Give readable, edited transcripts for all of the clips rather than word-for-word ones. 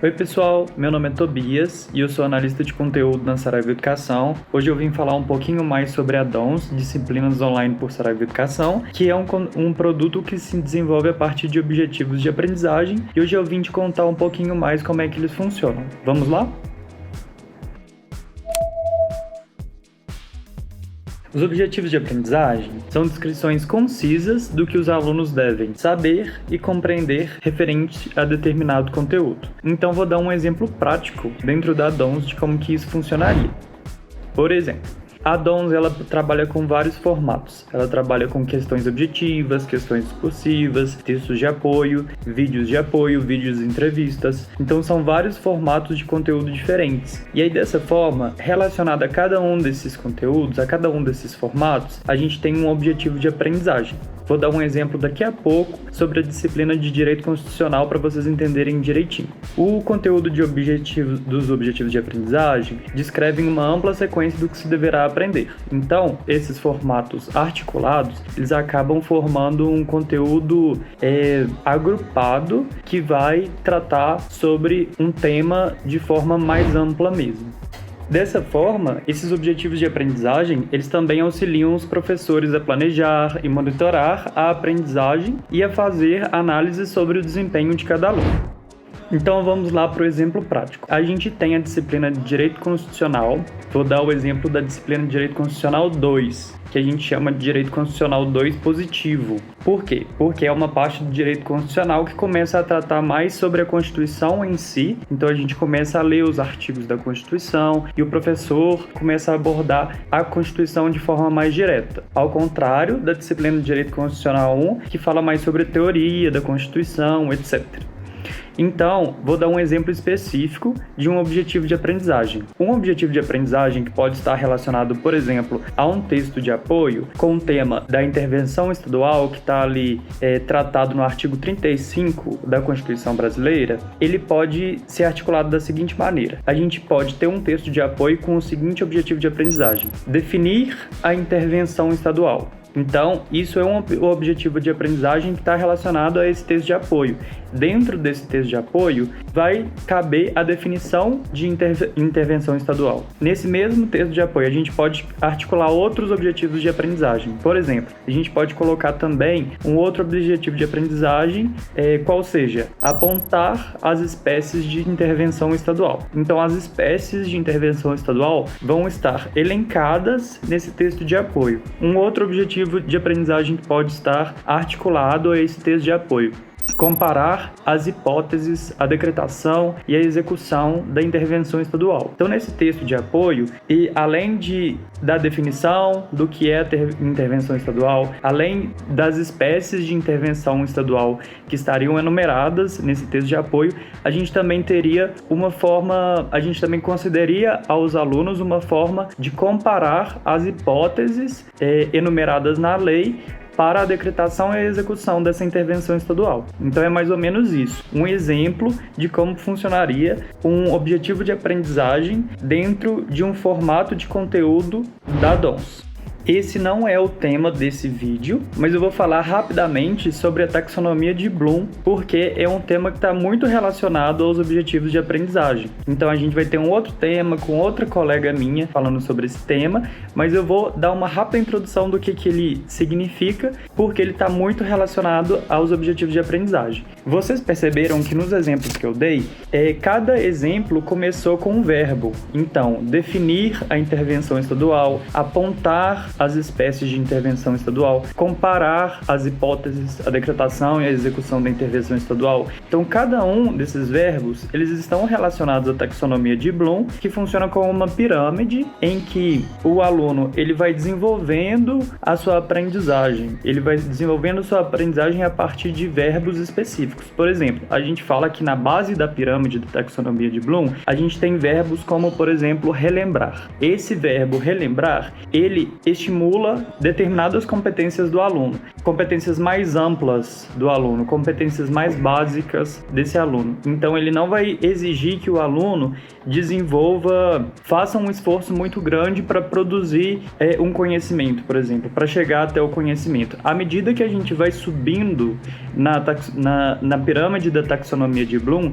Oi pessoal, meu nome é Tobias e eu sou analista de conteúdo na Saraiva Educação. Hoje eu vim falar um pouquinho mais sobre addons, disciplinas online por Saraiva Educação, que é um produto que se desenvolve a partir de objetivos de aprendizagem, e hoje eu vim te contar um pouquinho mais como é que eles funcionam. Vamos lá? Os objetivos de aprendizagem são descrições concisas do que os alunos devem saber e compreender referente a determinado conteúdo. Então vou dar um exemplo prático dentro da addons de como que isso funcionaria. Por exemplo, a addons ela trabalha com vários formatos. Ela trabalha com questões objetivas, questões discursivas, textos de apoio, vídeos de entrevistas. Então são vários formatos de conteúdo diferentes. E aí dessa forma, relacionado a cada um desses conteúdos, a cada um desses formatos, a gente tem um objetivo de aprendizagem. Vou dar um exemplo daqui a pouco sobre a disciplina de Direito Constitucional para vocês entenderem direitinho. O conteúdo dos objetivos de aprendizagem descrevem uma ampla sequência do que se deverá aprender. Então, esses formatos articulados, eles acabam formando um conteúdo agrupado que vai tratar sobre um tema de forma mais ampla mesmo. Dessa forma, esses objetivos de aprendizagem, eles também auxiliam os professores a planejar e monitorar a aprendizagem e a fazer análise sobre o desempenho de cada aluno. Então vamos lá para o exemplo prático. A gente tem a disciplina de Direito Constitucional. Vou dar o exemplo da disciplina de Direito Constitucional 2, que a gente chama de Direito Constitucional 2 positivo. Por quê? Porque é uma parte do Direito Constitucional que começa a tratar mais sobre a Constituição em si. Então a gente começa a ler os artigos da Constituição e o professor começa a abordar a Constituição de forma mais direta. Ao contrário da disciplina de Direito Constitucional 1, que fala mais sobre a teoria da Constituição, etc. Então, vou dar um exemplo específico de um objetivo de aprendizagem. Um objetivo de aprendizagem que pode estar relacionado, por exemplo, a um texto de apoio com o tema da intervenção estadual, que está ali tratado no artigo 35 da Constituição Brasileira, ele pode ser articulado da seguinte maneira. A gente pode ter um texto de apoio com o seguinte objetivo de aprendizagem: definir a intervenção estadual. Então, isso é um objetivo de aprendizagem que está relacionado a esse texto de apoio. Dentro desse texto de apoio, vai caber a definição de intervenção estadual. Nesse mesmo texto de apoio, a gente pode articular outros objetivos de aprendizagem. Por exemplo, a gente pode colocar também um outro objetivo de aprendizagem, qual seja, apontar as espécies de intervenção estadual. Então, as espécies de intervenção estadual vão estar elencadas nesse texto de apoio. Um outro objetivo de aprendizagem que pode estar articulado a esse texto de apoio: comparar as hipóteses, a decretação e a execução da intervenção estadual. Então, nesse texto de apoio, e além da definição do que é a intervenção estadual, além das espécies de intervenção estadual que estariam enumeradas nesse texto de apoio, a gente também consideraria aos alunos uma forma de comparar as hipóteses enumeradas na lei para a decretação e a execução dessa intervenção estadual. Então é mais ou menos isso, um exemplo de como funcionaria um objetivo de aprendizagem dentro de um formato de conteúdo da addons. Esse não é o tema desse vídeo, mas eu vou falar rapidamente sobre a taxonomia de Bloom, porque é um tema que está muito relacionado aos objetivos de aprendizagem. Então a gente vai ter um outro tema com outra colega minha falando sobre esse tema, mas eu vou dar uma rápida introdução do que ele significa, porque ele está muito relacionado aos objetivos de aprendizagem. Vocês perceberam que nos exemplos que eu dei, cada exemplo começou com um verbo. Então, definir a intervenção estadual, apontar as espécies de intervenção estadual, comparar as hipóteses, a decretação e a execução da intervenção estadual. Então, cada um desses verbos, eles estão relacionados à taxonomia de Bloom, que funciona como uma pirâmide em que o aluno ele vai desenvolvendo a sua aprendizagem. Ele vai desenvolvendo a sua aprendizagem a partir de verbos específicos. Por exemplo, a gente fala que na base da pirâmide da taxonomia de Bloom, a gente tem verbos como, por exemplo, relembrar. Esse verbo relembrar, ele estimula determinadas competências do aluno, competências mais amplas do aluno, competências mais básicas desse aluno. Então ele não vai exigir que o aluno faça um esforço muito grande para produzir um conhecimento, por exemplo, para chegar até o conhecimento. À medida que a gente vai subindo na na pirâmide da taxonomia de Bloom,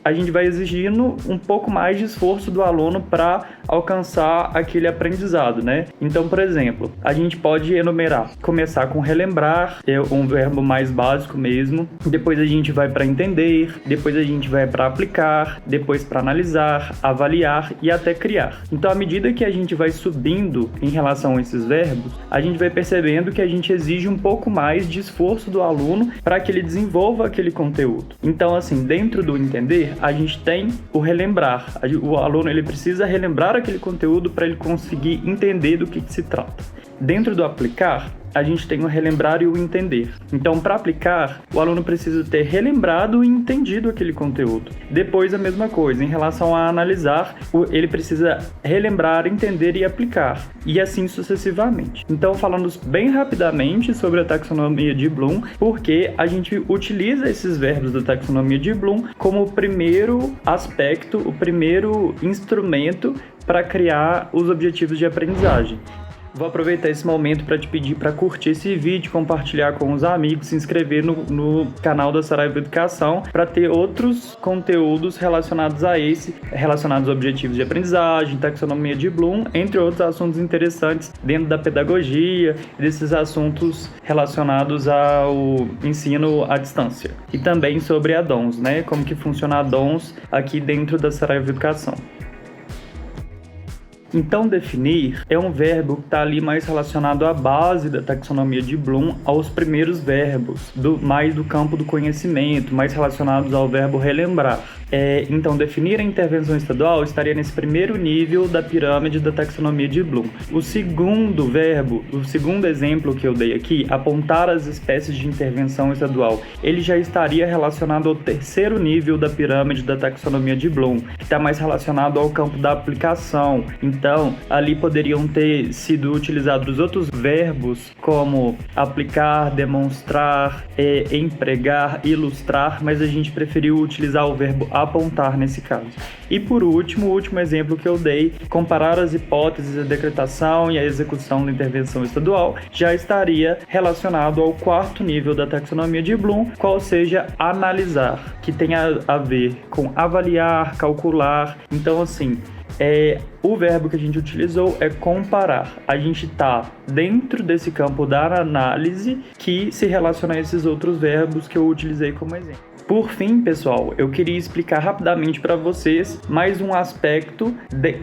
a gente vai exigindo um pouco mais de esforço do aluno para alcançar aquele aprendizado, né? Então, por exemplo, a gente pode enumerar, começar com relembrar, é um verbo mais básico mesmo, depois a gente vai para entender, depois a gente vai para aplicar, depois para analisar, avaliar e até criar. Então, à medida que a gente vai subindo em relação a esses verbos, a gente vai percebendo que a gente exige um pouco mais de esforço do aluno para que ele desenvolva aquele conteúdo. Então, assim, dentro do entender, a gente tem o relembrar. O aluno ele precisa relembrar aquele conteúdo para ele conseguir entender do que se trata. Dentro do aplicar, a gente tem o relembrar e o entender. Então, para aplicar, o aluno precisa ter relembrado e entendido aquele conteúdo. Depois, a mesma coisa. Em relação a analisar, ele precisa relembrar, entender e aplicar. E assim sucessivamente. Então, falando bem rapidamente sobre a taxonomia de Bloom, porque a gente utiliza esses verbos da taxonomia de Bloom como o primeiro aspecto, o primeiro instrumento para criar os objetivos de aprendizagem. Vou aproveitar esse momento para te pedir para curtir esse vídeo, compartilhar com os amigos, se inscrever no canal da Saraiva Educação para ter outros conteúdos relacionados a relacionados aos objetivos de aprendizagem, taxonomia de Bloom, entre outros assuntos interessantes dentro da pedagogia, desses assuntos relacionados ao ensino à distância. E também sobre addons, né? Como que funciona addons aqui dentro da Saraiva Educação. Então, definir é um verbo que está ali mais relacionado à base da taxonomia de Bloom, aos primeiros verbos, mais do campo do conhecimento, mais relacionados ao verbo relembrar. Então, definir a intervenção estadual estaria nesse primeiro nível da pirâmide da taxonomia de Bloom. O segundo verbo, o segundo exemplo que eu dei aqui, apontar as espécies de intervenção estadual, ele já estaria relacionado ao terceiro nível da pirâmide da taxonomia de Bloom, que está mais relacionado ao campo da aplicação. Então, ali poderiam ter sido utilizados outros verbos como aplicar, demonstrar, empregar, ilustrar, mas a gente preferiu utilizar o verbo apontar nesse caso. E por último, o último exemplo que eu dei, comparar as hipóteses, a decretação e a execução da intervenção estadual, já estaria relacionado ao quarto nível da taxonomia de Bloom, qual seja analisar, que tem a ver com avaliar, calcular. Então, assim, o verbo que a gente utilizou é comparar. A gente está dentro desse campo da análise que se relaciona a esses outros verbos que eu utilizei como exemplo. Por fim, pessoal, eu queria explicar rapidamente para vocês mais um aspecto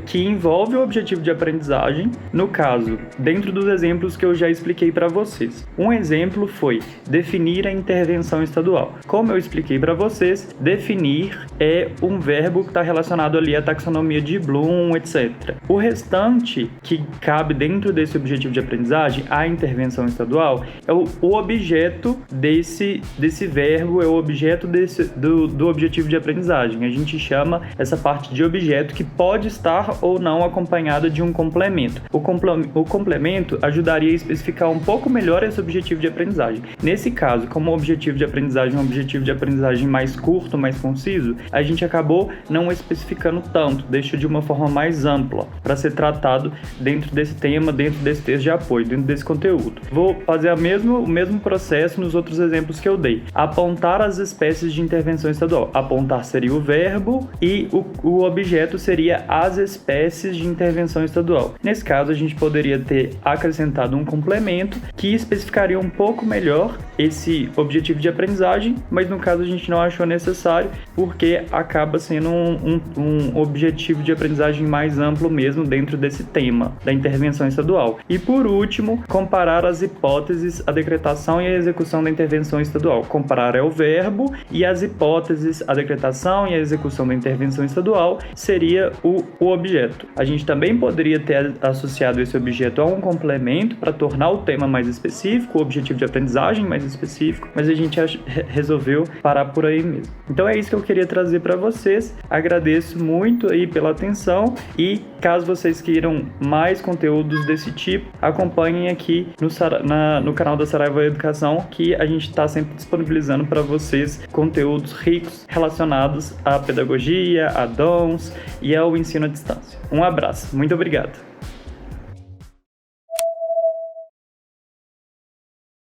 que envolve o objetivo de aprendizagem, no caso, dentro dos exemplos que eu já expliquei para vocês. Um exemplo foi definir a intervenção estadual. Como eu expliquei para vocês, definir é um verbo que está relacionado ali à taxonomia de Bloom, etc. O restante que cabe dentro desse objetivo de aprendizagem, a intervenção estadual, é o objeto desse verbo, é o objeto do objetivo de aprendizagem. A gente chama essa parte de objeto que pode estar ou não acompanhada de um complemento. O complemento ajudaria a especificar um pouco melhor esse objetivo de aprendizagem. Nesse caso, como o objetivo de aprendizagem é um objetivo de aprendizagem mais curto, mais conciso, a gente acabou não especificando tanto, deixou de uma forma mais ampla para ser tratado dentro desse tema, dentro desse texto de apoio, dentro desse conteúdo. Vou fazer o mesmo processo nos outros exemplos que eu dei. Apontar as espécies de intervenção estadual. Apontar seria o verbo e o objeto seria as espécies de intervenção estadual. Nesse caso, a gente poderia ter acrescentado um complemento que especificaria um pouco melhor esse objetivo de aprendizagem, mas no caso a gente não achou necessário porque acaba sendo um objetivo de aprendizagem mais amplo mesmo dentro desse tema da intervenção estadual. E por último, comparar as hipóteses, a decretação e a execução da intervenção estadual. Comparar é o verbo e as hipóteses, a decretação e a execução da intervenção estadual seria o objeto. A gente também poderia ter associado esse objeto a um complemento para tornar o tema mais específico, o objetivo de aprendizagem mais específico, mas a gente resolveu parar por aí mesmo. Então é isso que eu queria trazer para vocês. Agradeço muito aí pela atenção e caso vocês queiram mais conteúdos desse tipo, acompanhem aqui no canal da Saraiva Educação, que a gente está sempre disponibilizando para vocês conteúdos ricos relacionados à pedagogia, a dons e ao ensino à distância. Um abraço, muito obrigado!